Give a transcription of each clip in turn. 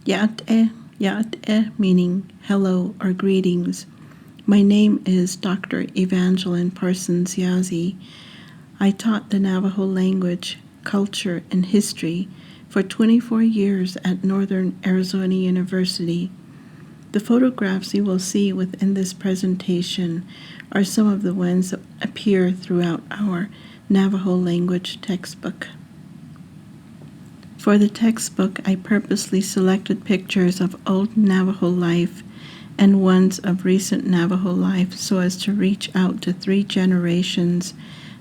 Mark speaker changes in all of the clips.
Speaker 1: Ya'at'e meaning hello or greetings. My name is Dr. Evangeline Parsons Yazzie. I taught the Navajo language, culture, and history for 24 years at Northern Arizona University. The photographs you will see within this presentation are some of the ones that appear throughout our Navajo language textbook. For the textbook, I purposely selected pictures of old Navajo life and ones of recent Navajo life so as to reach out to 3 generations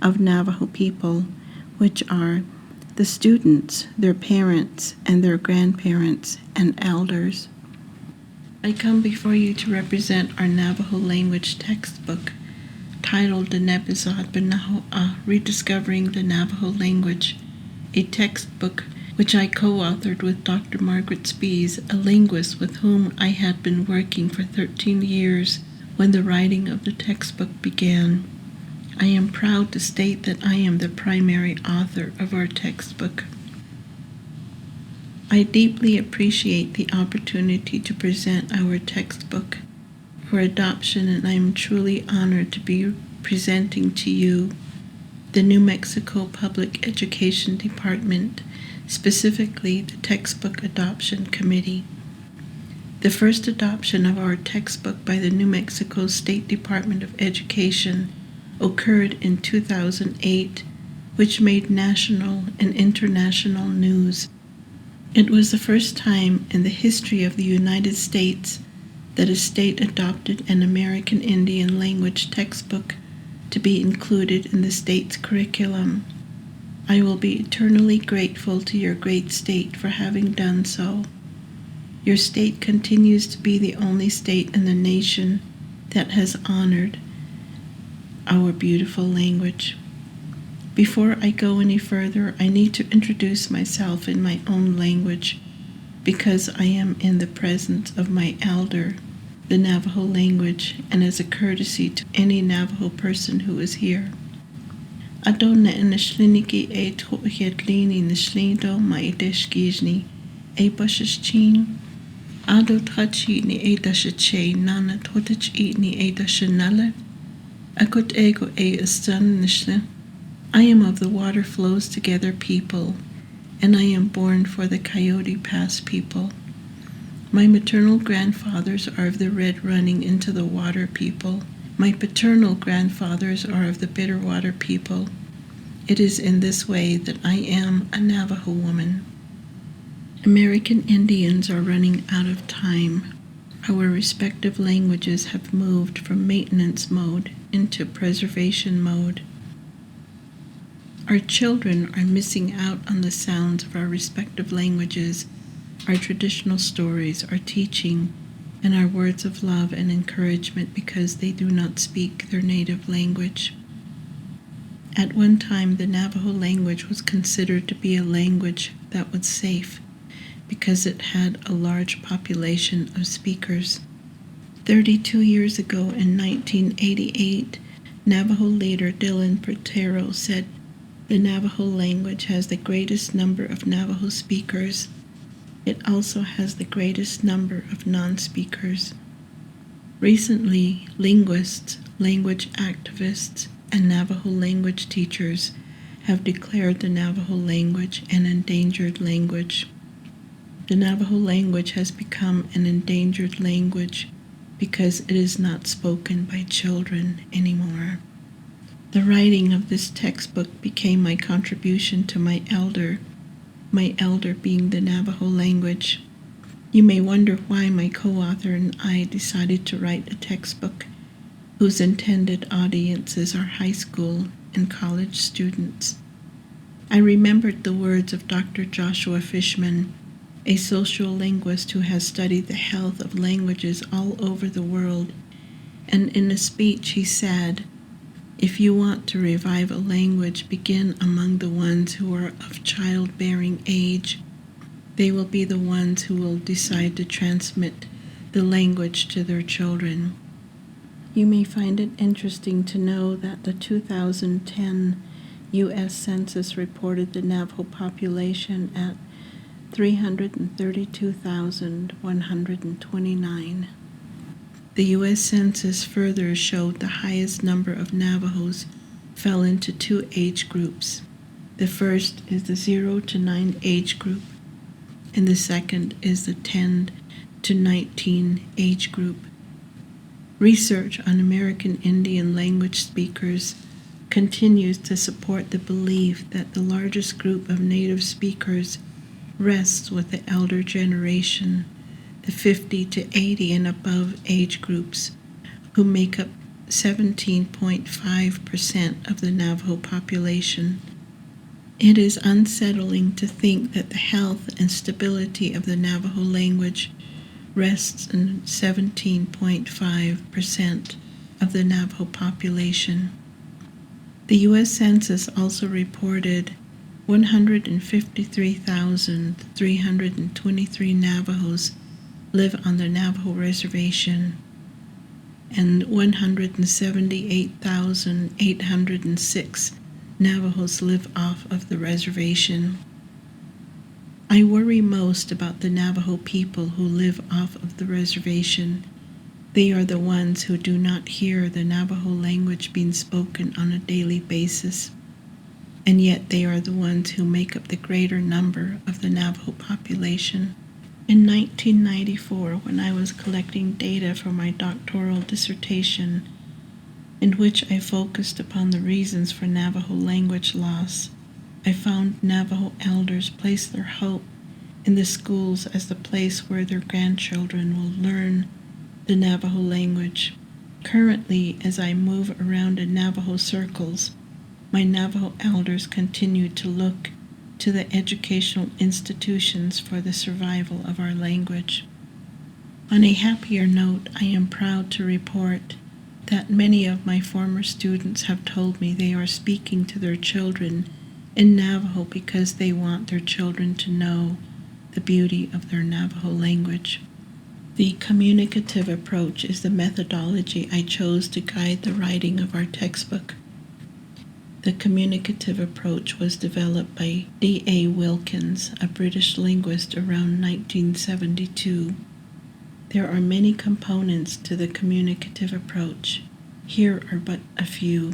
Speaker 1: of Navajo people, which are the students, their parents, and their grandparents and elders. I come before you to represent our Navajo language textbook titled Dine Bizaad Binahoo'aah, Rediscovering the Navajo Language, a textbook which I co-authored with Dr. Margaret Spies, a linguist with whom I had been working for 13 years when the writing of the textbook began. I am proud to state that I am the primary author of our textbook. I deeply appreciate the opportunity to present our textbook for adoption, and I am truly honored to be presenting to you the New Mexico Public Education Department, specifically the Textbook Adoption Committee. The first adoption of our textbook by the New Mexico State Department of Education occurred in 2008, which made national and international news. It was the first time in the history of the United States that a state adopted an American Indian language textbook to be included in the state's curriculum. I will be eternally grateful to your great state for having done so. Your state continues to be the only state in the nation that has honored our beautiful language. Before I go any further, I need to introduce myself in my own language because I am in the presence of my elder, the Navajo language, and as a courtesy to any Navajo person who is here. Adona nishliniki e tu'yetlini nishlindo maideshkijni e bashishchin. Ado tachi ni e dashache nana totach ni e dashanala. Akut ego e astan nishlin. I am of the water flows together people, and I am born for the Coyote Pass people. My maternal grandfathers are of the red running into the water people. My paternal grandfathers are of the Bitterwater people. It is in this way that I am a Navajo woman. American Indians are running out of time. Our respective languages have moved from maintenance mode into preservation mode. Our children are missing out on the sounds of our respective languages, our traditional stories, our teaching, and our words of love and encouragement because they do not speak their native language. At one time, the Navajo language was considered to be a language that was safe because it had a large population of speakers. 32 years ago in 1988, Navajo leader Dylan Portero said, "The Navajo language has the greatest number of Navajo speakers. It also has the greatest number of non-speakers." Recently, linguists, language activists, and Navajo language teachers have declared the Navajo language an endangered language. The Navajo language has become an endangered language because it is not spoken by children anymore. The writing of this textbook became my contribution to my elder being the Navajo language. You may wonder why my co-author and I decided to write a textbook whose intended audiences are high school and college students. I remembered the words of Dr. Joshua Fishman, a social linguist who has studied the health of languages all over the world, and in a speech he said, "If you want to revive a language, begin among the ones who are of childbearing age. They will be the ones who will decide to transmit the language to their children." You may find it interesting to know that the 2010 U.S. Census reported the Navajo population at 332,129. The U.S. Census further showed the highest number of Navajos fell into two age groups. The first is the 0 to 9 age group, and the second is the 10 to 19 age group. Research on American Indian language speakers continues to support the belief that the largest group of native speakers rests with the elder generation, the 50 to 80 and above age groups, who make up 17.5% of the Navajo population. It is unsettling to think that the health and stability of the Navajo language rests in 17.5% of the Navajo population. The U.S. Census also reported 153,323 Navajos live on the Navajo Reservation, and 178,806 Navajos live off of the reservation. I worry most about the Navajo people who live off of the reservation. They are the ones who do not hear the Navajo language being spoken on a daily basis, and yet they are the ones who make up the greater number of the Navajo population. In 1994, when I was collecting data for my doctoral dissertation, in which I focused upon the reasons for Navajo language loss, I found Navajo elders place their hope in the schools as the place where their grandchildren will learn the Navajo language. Currently, as I move around in Navajo circles, my Navajo elders continue to look to the educational institutions for the survival of our language. On a happier note, I am proud to report that many of my former students have told me they are speaking to their children in Navajo because they want their children to know the beauty of their Navajo language. The communicative approach is the methodology I chose to guide the writing of our textbook. The communicative approach was developed by D.A. Wilkins, a British linguist, around 1972. There are many components to the communicative approach. Here are but a few.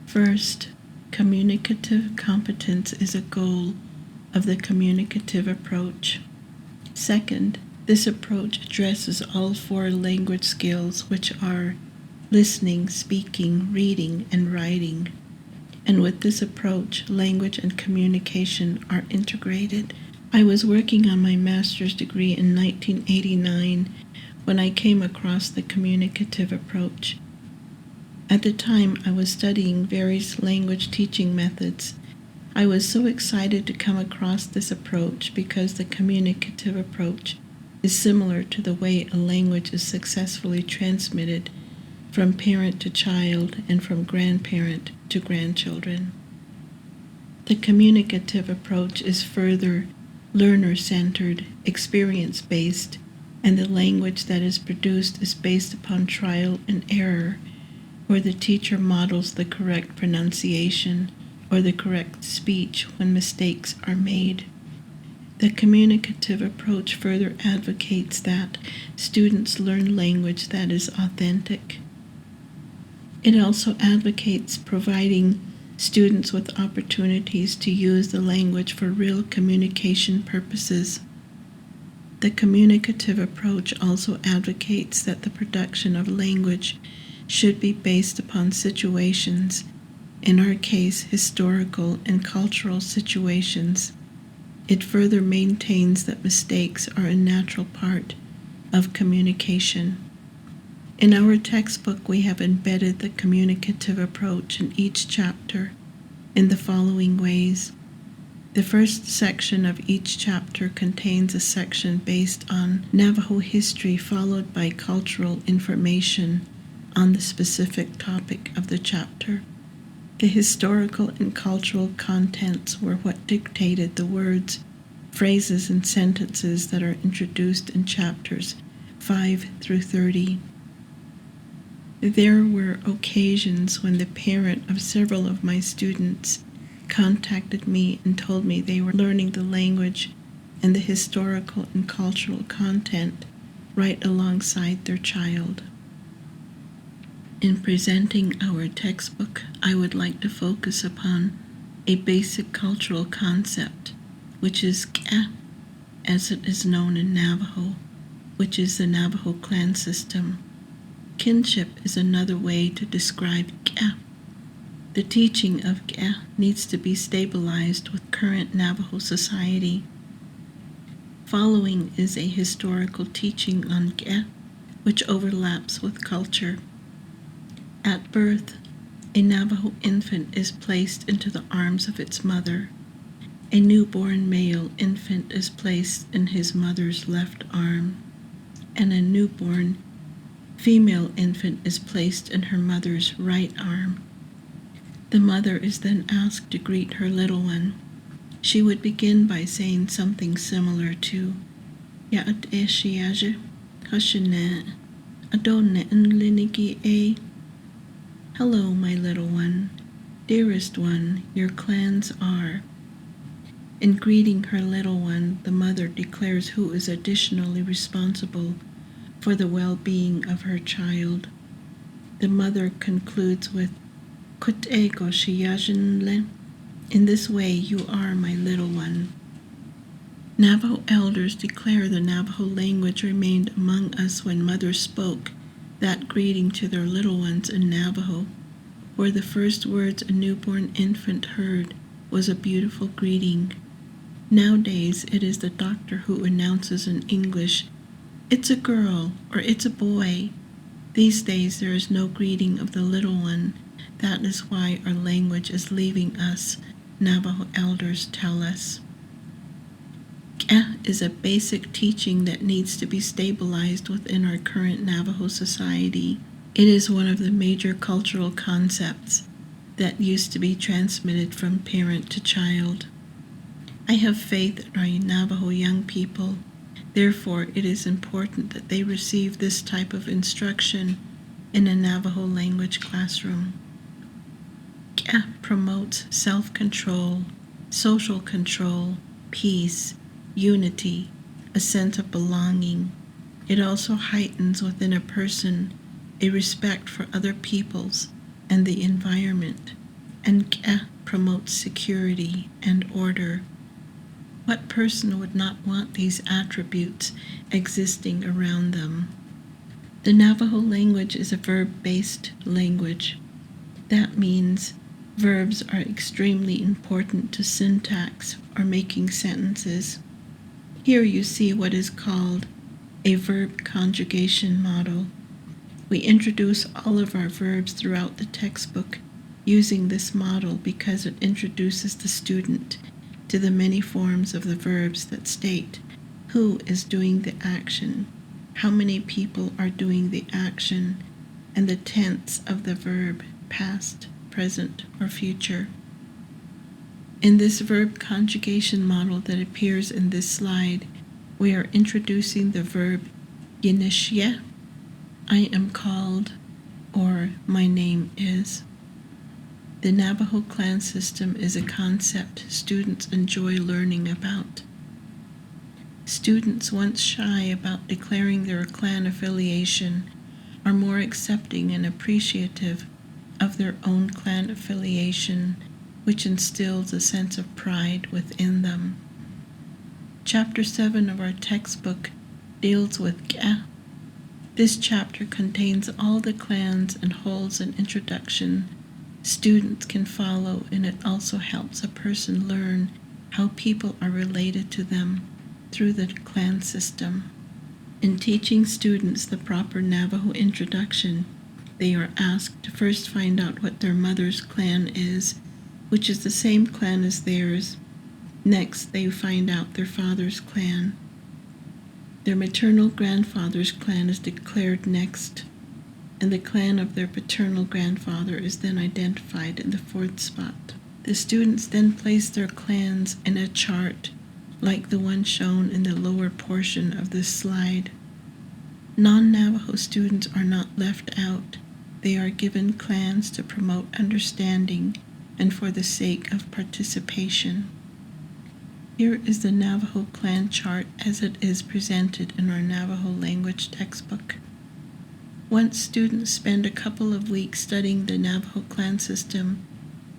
Speaker 1: First, communicative competence is a goal of the communicative approach. Second, this approach addresses all four language skills, which are listening, speaking, reading, and writing. And with this approach, language and communication are integrated. I was working on my master's degree in 1989 when I came across the communicative approach. At the time, I was studying various language teaching methods. I was so excited to come across this approach because the communicative approach is similar to the way a language is successfully transmitted from parent to child and from grandparent to grandchildren. The communicative approach is further learner-centered, experience-based, and the language that is produced is based upon trial and error, where the teacher models the correct pronunciation or the correct speech when mistakes are made. The communicative approach further advocates that students learn language that is authentic. It also advocates providing students with opportunities to use the language for real communication purposes. The communicative approach also advocates that the production of language should be based upon situations, in our case, historical and cultural situations. It further maintains that mistakes are a natural part of communication. In our textbook, we have embedded the communicative approach in each chapter in the following ways. The first section of each chapter contains a section based on Navajo history, followed by cultural information on the specific topic of the chapter. The historical and cultural contents were what dictated the words, phrases, and sentences that are introduced in chapters 5 through 30. There were occasions when the parent of several of my students contacted me and told me they were learning the language and the historical and cultural content right alongside their child. In presenting our textbook, I would like to focus upon a basic cultural concept, which is K'ah, as it is known in Navajo, which is the Navajo clan system. Kinship is another way to describe K'ah. The teaching of K'ah needs to be stabilized with current Navajo society. Following is a historical teaching on K'ah, which overlaps with culture. At birth, a Navajo infant is placed into the arms of its mother. A newborn male infant is placed in his mother's left arm, and a newborn female infant is placed in her mother's right arm. The mother is then asked to greet her little one. She would begin by saying something similar to Ya'at e shiaje, hashine, adone nliniki e. Hello, my little one, dearest one, your clans are. In greeting her little one, the mother declares who is additionally responsible for the well-being of her child. The mother concludes with Kut'ego shiyajinle. In this way, you are my little one. Navajo elders declare the Navajo language remained among us when mothers spoke that greeting to their little ones in Navajo, where the first words a newborn infant heard was a beautiful greeting. Nowadays, it is the doctor who announces in English, "It's a girl," or "It's a boy." These days, there is no greeting of the little one. That is why our language is leaving us, Navajo elders tell us. K'ah is a basic teaching that needs to be stabilized within our current Navajo society. It is one of the major cultural concepts that used to be transmitted from parent to child. I have faith in our Navajo young people. Therefore, it is important that they receive this type of instruction in a Navajo language classroom. K'ah promotes self-control, social control, peace, unity, a sense of belonging. It also heightens within a person a respect for other peoples and the environment, and K'ah promotes security and order. What person would not want these attributes existing around them? The Navajo language is a verb-based language. That means verbs are extremely important to syntax or making sentences. Here you see what is called a verb conjugation model. We introduce all of our verbs throughout the textbook using this model because it introduces the student to the many forms of the verbs that state who is doing the action, how many people are doing the action, and the tense of the verb, past, present, or future. In this verb conjugation model that appears in this slide, we are introducing the verb yinishye, I am called, or my name is. The Navajo clan system is a concept students enjoy learning about. Students once shy about declaring their clan affiliation are more accepting and appreciative of their own clan affiliation, which instills a sense of pride within them. Chapter 7 of our textbook deals with K'ah. This chapter contains all the clans and holds an introduction students can follow, and it also helps a person learn how people are related to them through the clan system. In teaching students the proper Navajo introduction, they are asked to first find out what their mother's clan is, which is the same clan as theirs. Next, they find out their father's clan. Their maternal grandfather's clan is declared next, and the clan of their paternal grandfather is then identified in the fourth spot. The students then place their clans in a chart like the one shown in the lower portion of this slide. Non-Navajo students are not left out. They are given clans to promote understanding and for the sake of participation. Here is the Navajo clan chart as it is presented in our Navajo language textbook. Once students spend a couple of weeks studying the Navajo clan system,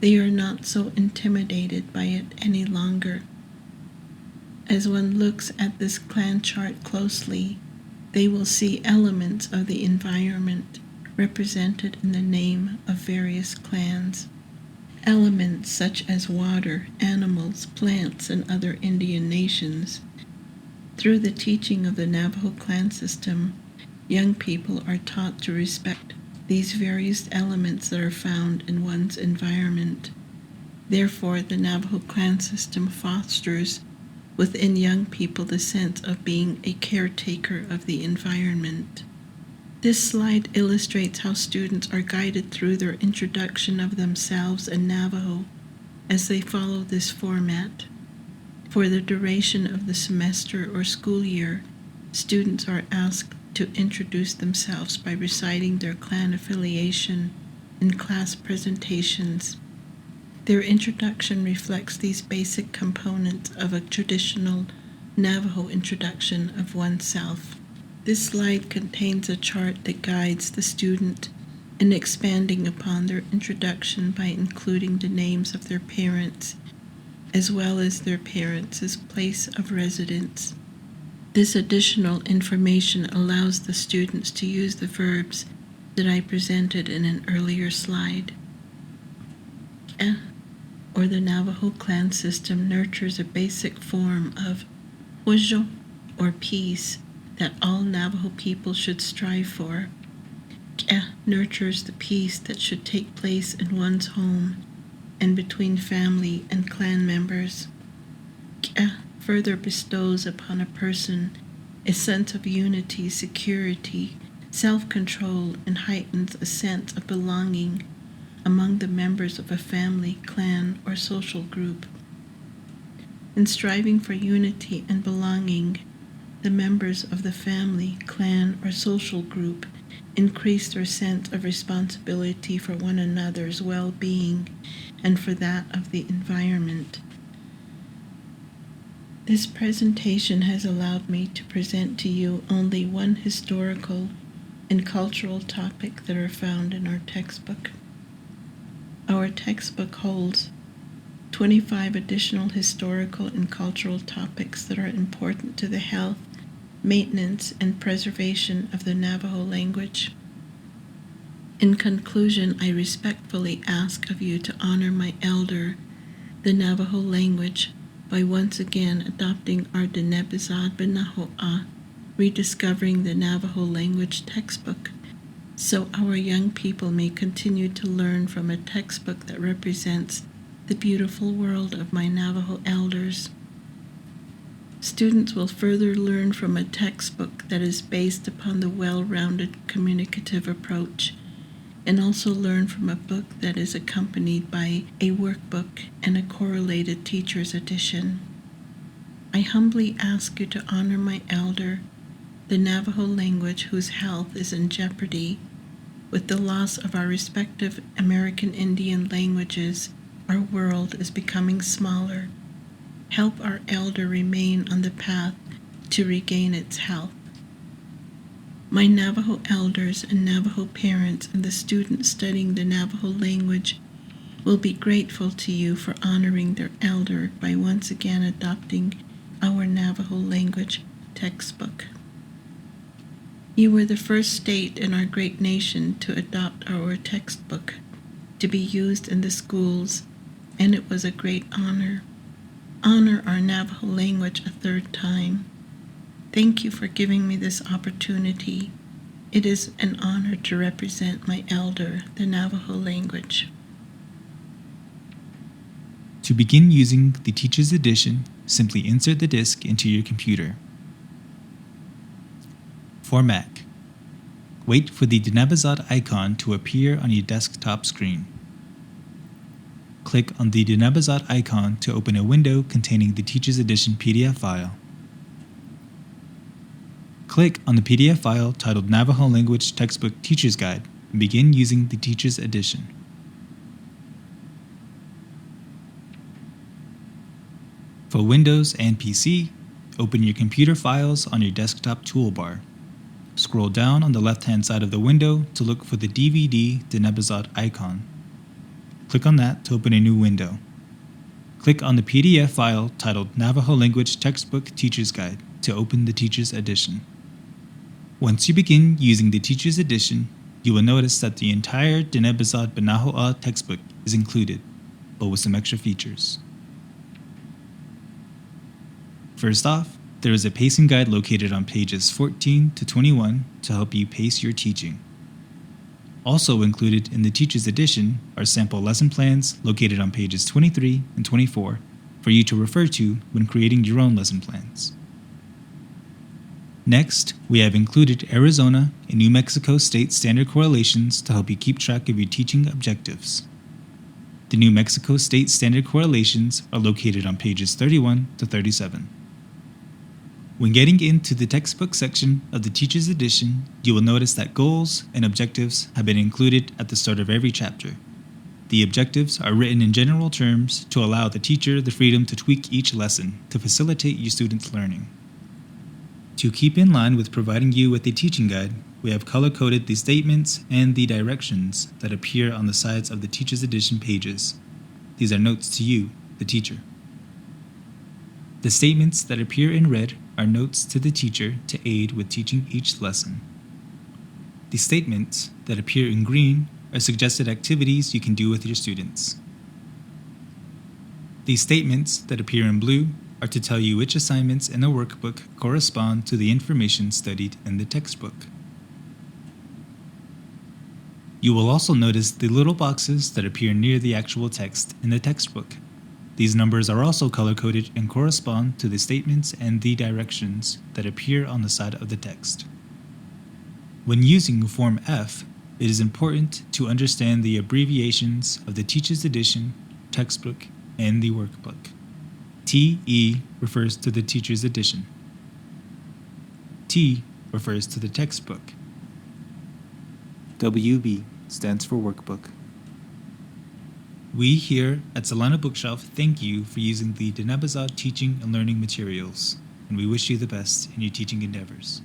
Speaker 1: they are not so intimidated by it any longer. As one looks at this clan chart closely, they will see elements of the environment represented in the name of various clans. Elements such as water, animals, plants, and other Indian nations. Through the teaching of the Navajo clan system, young people are taught to respect these various elements that are found in one's environment. Therefore, the Navajo clan system fosters within young people the sense of being a caretaker of the environment. This slide illustrates how students are guided through their introduction of themselves and Navajo as they follow this format. For the duration of the semester or school year, students are asked to introduce themselves by reciting their clan affiliation in class presentations. Their introduction reflects these basic components of a traditional Navajo introduction of oneself. This slide contains a chart that guides the student in expanding upon their introduction by including the names of their parents, as well as their parents' place of residence. This additional information allows the students to use the verbs that I presented in an earlier slide. Or the Navajo clan system nurtures a basic form of wujo, or peace, that all Navajo people should strive for. Nurtures the peace that should take place in one's home and between family and clan members. Further bestows upon a person a sense of unity, security, self-control, and heightens a sense of belonging among the members of a family, clan, or social group. In striving for unity and belonging, the members of the family, clan, or social group increase their sense of responsibility for one another's well-being and for that of the environment. This presentation has allowed me to present to you only one historical and cultural topic that are found in our textbook. Our textbook holds 25 additional historical and cultural topics that are important to the health, maintenance, and preservation of the Navajo language. In conclusion, I respectfully ask of you to honor my elder, the Navajo language, by once again adopting our Dine Bizaad Binahoo'aah, Rediscovering the Navajo language textbook, so our young people may continue to learn from a textbook that represents the beautiful world of my Navajo elders. Students will further learn from a textbook that is based upon the well-rounded communicative approach, and also learn from a book that is accompanied by a workbook and a correlated teacher's edition. I humbly ask you to honor my elder, the Navajo language whose health is in jeopardy. With the loss of our respective American Indian languages, our world is becoming smaller. Help our elder remain on the path to regain its health. My Navajo elders and Navajo parents and the students studying the Navajo language will be grateful to you for honoring their elder by once again adopting our Navajo language textbook. You were the first state in our great nation to adopt our textbook to be used in the schools, and it was a great honor. Honor our Navajo language a third time. Thank you for giving me this opportunity. It is an honor to represent my elder, the Navajo language.
Speaker 2: To begin using the Teacher's Edition, simply insert the disc into your computer. Format. Wait for the Dine Bizaad icon to appear on your desktop screen. Click on the Dine Bizaad icon to open a window containing the Teacher's Edition PDF file. Click on the PDF file titled Navajo Language Textbook Teacher's Guide and begin using the Teacher's Edition. For Windows and PC, open your computer files on your desktop toolbar. Scroll down on the left-hand side of the window to look for the DVD Dine Bizaad icon. Click on that to open a new window. Click on the PDF file titled Navajo Language Textbook Teacher's Guide to open the Teacher's Edition. Once you begin using the Teacher's Edition, you will notice that the entire Dine Bizaad Binahoo'aah textbook is included, but with some extra features. First off, there is a pacing guide located on pages 14 to 21 to help you pace your teaching. Also included in the Teacher's Edition are sample lesson plans located on pages 23 and 24 for you to refer to when creating your own lesson plans. Next, we have included Arizona and New Mexico state standard correlations to help you keep track of your teaching objectives. The New Mexico state standard correlations are located on pages 31 to 37. When getting into the textbook section of the Teacher's Edition, you will notice that goals and objectives have been included at the start of every chapter. The objectives are written in general terms to allow the teacher the freedom to tweak each lesson to facilitate your students' learning. To keep in line with providing you with a teaching guide, we have color-coded the statements and the directions that appear on the sides of the Teacher's Edition pages. These are notes to you, the teacher. The statements that appear in red are notes to the teacher to aid with teaching each lesson. The statements that appear in green are suggested activities you can do with your students. The statements that appear in blue are to tell you which assignments in the workbook correspond to the information studied in the textbook. You will also notice the little boxes that appear near the actual text in the textbook. These numbers are also color-coded and correspond to the statements and the directions that appear on the side of the text. When using Form F, it is important to understand the abbreviations of the Teacher's Edition, textbook, and the workbook. TE refers to the Teacher's Edition. T refers to the textbook. WB stands for workbook. We here at Solana Bookshelf thank you for using the Dine Bizaad teaching and learning materials, and we wish you the best in your teaching endeavors.